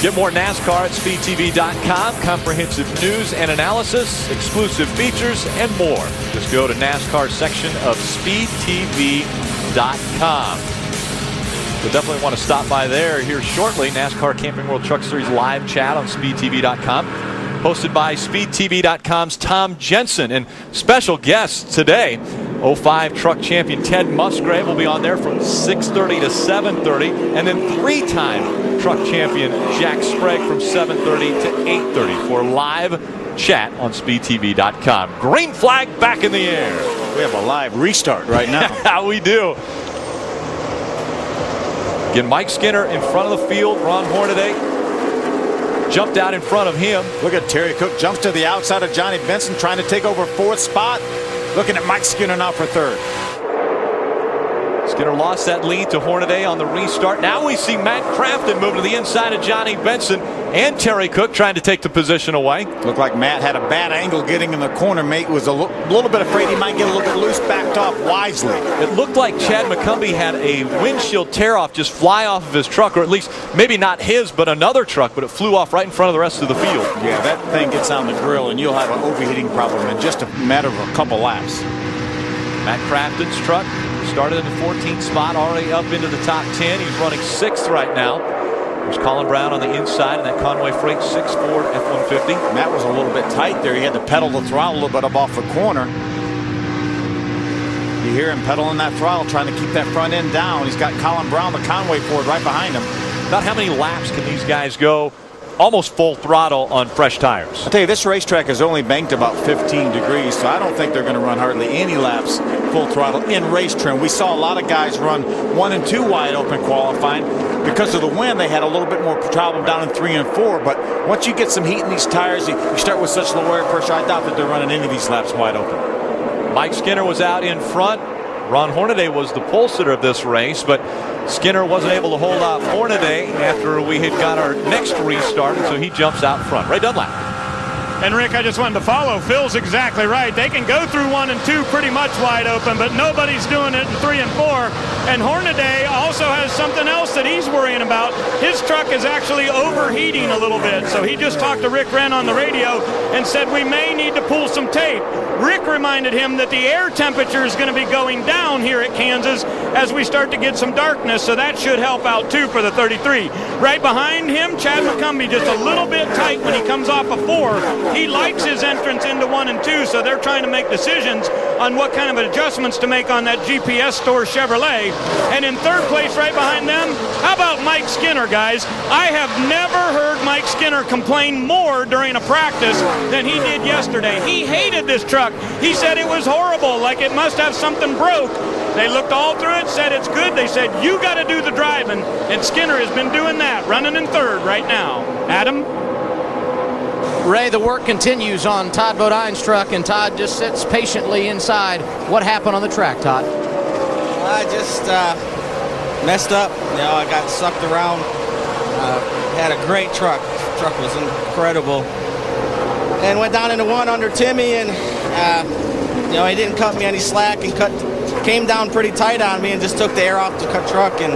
Get more NASCAR at SpeedTV.com. Comprehensive news and analysis, exclusive features, and more. Just go to NASCAR section of SpeedTV.com. You'll definitely want to stop by there here shortly. NASCAR Camping World Truck Series live chat on SpeedTV.com. Hosted by SpeedTV.com's Tom Jensen. And special guests today, 05 truck champion Ted Musgrave will be on there from 6:30 to 7:30. And then three-time truck champion Jack Sprague from 7:30 to 8:30 for live chat on SpeedTV.com. Green flag back in the air. We have a live restart right now. Yeah, we do. Again, Mike Skinner in front of the field. Ron Hornaday jumped out in front of him. Look at Terry Cook jumps to the outside of Johnny Benson, trying to take over fourth spot. Looking at Mike Skinner now for third. Skinner lost that lead to Hornaday on the restart. Now we see Matt Crafton moving to the inside of Johnny Benson and Terry Cook trying to take the position away. Looked like Matt had a bad angle getting in the corner. Mate was a little bit afraid he might get a little bit loose, backed off wisely. It looked like Chad McCumbee had a windshield tear off just fly off of his truck, or at least maybe not his, but another truck, but it flew off right in front of the rest of the field. Yeah, that thing gets on the grill and you'll have an overheating problem in just a matter of a couple laps. Matt Crafton's truck started in the 14th spot, already up into the top 10. He's running 6th right now. There's Colin Brown on the inside in that Conway Freight 6 Ford F-150. Matt was a little bit tight there. He had to pedal the throttle a little bit up off the corner. You hear him pedaling that throttle, trying to keep that front end down. He's got Colin Brown, the Conway Ford, right behind him. About how many laps can these guys go almost full throttle on fresh tires? I'll tell you, this racetrack is only banked about 15 degrees, so I don't think they're going to run hardly any laps full throttle in race trim. We saw a lot of guys run 1 and 2 wide open qualifying. Because of the wind, they had a little bit more problem down in 3 and 4, but once you get some heat in these tires, you start with such low air pressure, I doubt that they're running any of these laps wide open. Mike Skinner was out in front. Ron Hornaday was the pole sitter of this race, but Skinner wasn't able to hold off Hornaday after we had got our next restart, and so he jumps out front. Ray Dunlap. And Rick, I just wanted to follow. Phil's exactly right. They can go through 1 and 2 pretty much wide open, but nobody's doing it in 3 and 4. And Hornaday also has something else that he's worrying about. His truck is actually overheating a little bit. So he just talked to Rick Wren on the radio and said we may need to pull some tape. Rick reminded him that the air temperature is going to be going down here at Kansas as we start to get some darkness, so that should help out too for the 33. Right behind him, Chad McCumbee just a little bit tight when he comes off a 4. He likes his entrance into 1 and 2, so they're trying to make decisions on what kind of adjustments to make on that GPS store Chevrolet. And in third place right behind them, how about Mike Skinner, guys? I have never heard Mike Skinner complain more during a practice than he did yesterday. He hated this truck. He said it was horrible, like it must have something broke. They looked all through it, said it's good. They said, you got to do the driving. And Skinner has been doing that, running in third right now. Adam? Ray, the work continues on Todd Bodine's truck, and Todd just sits patiently inside. What happened on the track, Todd? I just messed up. You know, I got sucked around. Had a great truck. The truck was incredible. And went down into 1 under Timmy, and you know, he didn't cut me any slack and came down pretty tight on me and just took the air off the truck, and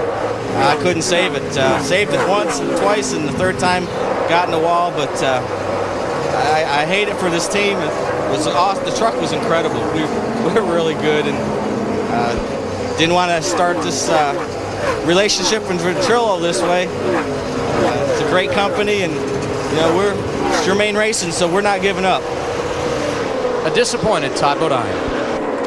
I couldn't save it. Saved it once and twice, and the third time got in the wall, but I hate it for this team. It was awesome. The truck was incredible. We were really good, and didn't want to start this relationship in Venturillo this way. It's a great company, and you know, we're Germain Racing, so we're not giving up. A disappointed Todd Bodine.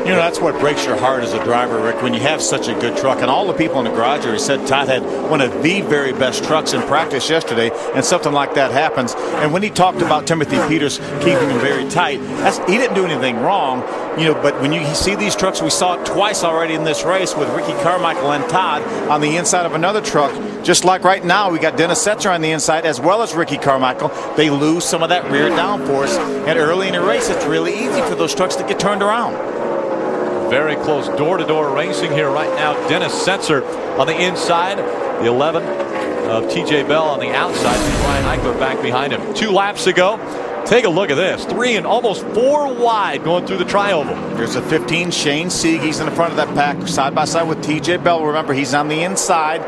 You know, that's what breaks your heart as a driver, Rick, when you have such a good truck. And all the people in the garage area said Todd had one of the very best trucks in practice yesterday, and something like that happens. And when he talked about Timothy Peters keeping him very tight, he didn't do anything wrong, you know, but when you see these trucks, we saw it twice already in this race with Ricky Carmichael and Todd on the inside of another truck. Just like right now, we got Dennis Setzer on the inside as well as Ricky Carmichael. They lose some of that rear downforce, and early in the race, it's really easy for those trucks to get turned around. Very close door-to-door racing here right now. Dennis Setzer on the inside, the 11 of TJ Bell on the outside, and Ryan Eichler back behind him. 2 laps ago. Take a look at this. 3 and almost 4 wide going through the tri-oval. There's a 15 Shane Sieg. He's in the front of that pack side by side with TJ Bell. Remember, he's on the inside.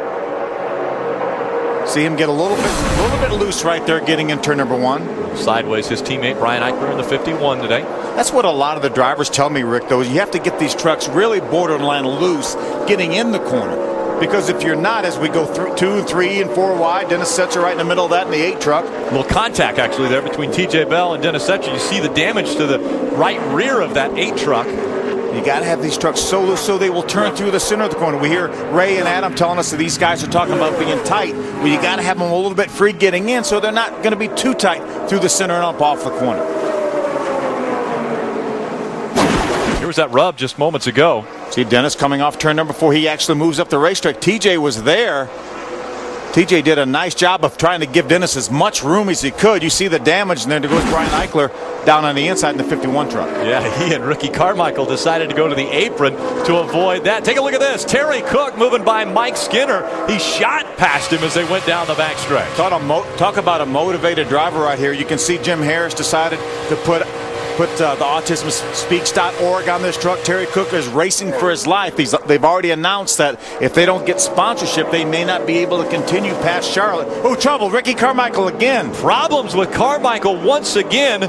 See him get a little bit loose right there getting in turn number 1. Sideways his teammate Brian Eichler in the 51 today. That's what a lot of the drivers tell me, Rick, though. You have to get these trucks really borderline loose getting in the corner. Because if you're not, as we go through 2, 3, and 4 wide, Dennis Setzer right in the middle of that in the 8 truck. A little contact actually there between TJ Bell and Dennis Setzer. You see the damage to the right rear of that 8 truck. You got to have these trucks so loose so they will turn through the center of the corner. We hear Ray and Adam telling us that these guys are talking about being tight. Well, you got to have them a little bit free getting in so they're not going to be too tight through the center and up off the corner. Here was that rub just moments ago. See Dennis coming off turn number 4. He actually moves up the racetrack. TJ was there. TJ did a nice job of trying to give Dennis as much room as he could. You see the damage, and then there goes Brian Eichler down on the inside in the 51 truck. Yeah, he and Ricky Carmichael decided to go to the apron to avoid that. Take a look at this. Terry Cook moving by Mike Skinner. He shot past him as they went down the backstretch. Talk about a motivated driver right here. You can see Jim Harris decided to put the autismspeaks.org on this truck. Terry Cook is racing for his life. They've already announced that if they don't get sponsorship, they may not be able to continue past Charlotte. Oh, trouble. Ricky Carmichael again. Problems with Carmichael once again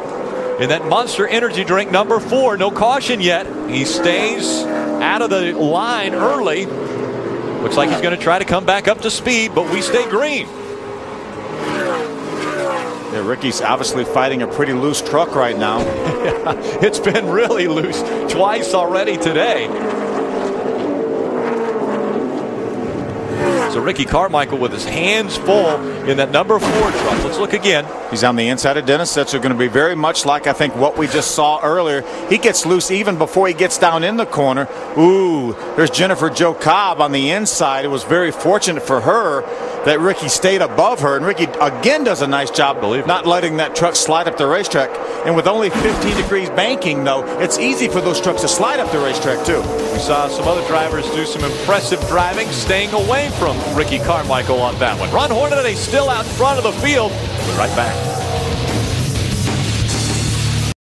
in that Monster Energy drink number 4. No caution yet. He stays out of the line early. Looks like he's going to try to come back up to speed, but we stay green. Yeah, Ricky's obviously fighting a pretty loose truck right now. It's been really loose twice already today. So Ricky Carmichael with his hands full in that number 4 truck. Let's look again. He's on the inside of Dennis Setzer, going to be very much like I think what we just saw earlier. He gets loose even before he gets down in the corner. Ooh, there's Jennifer Jo Cobb on the inside. It was very fortunate for her that Ricky stayed above her, and Ricky again does a nice job not letting that truck slide up the racetrack. And with only 15 degrees banking, though, it's easy for those trucks to slide up the racetrack too. We saw some other drivers do some impressive driving, staying away from Ricky Carmichael on that one. Ron Hornaday still out in front of the field. We'll be right back.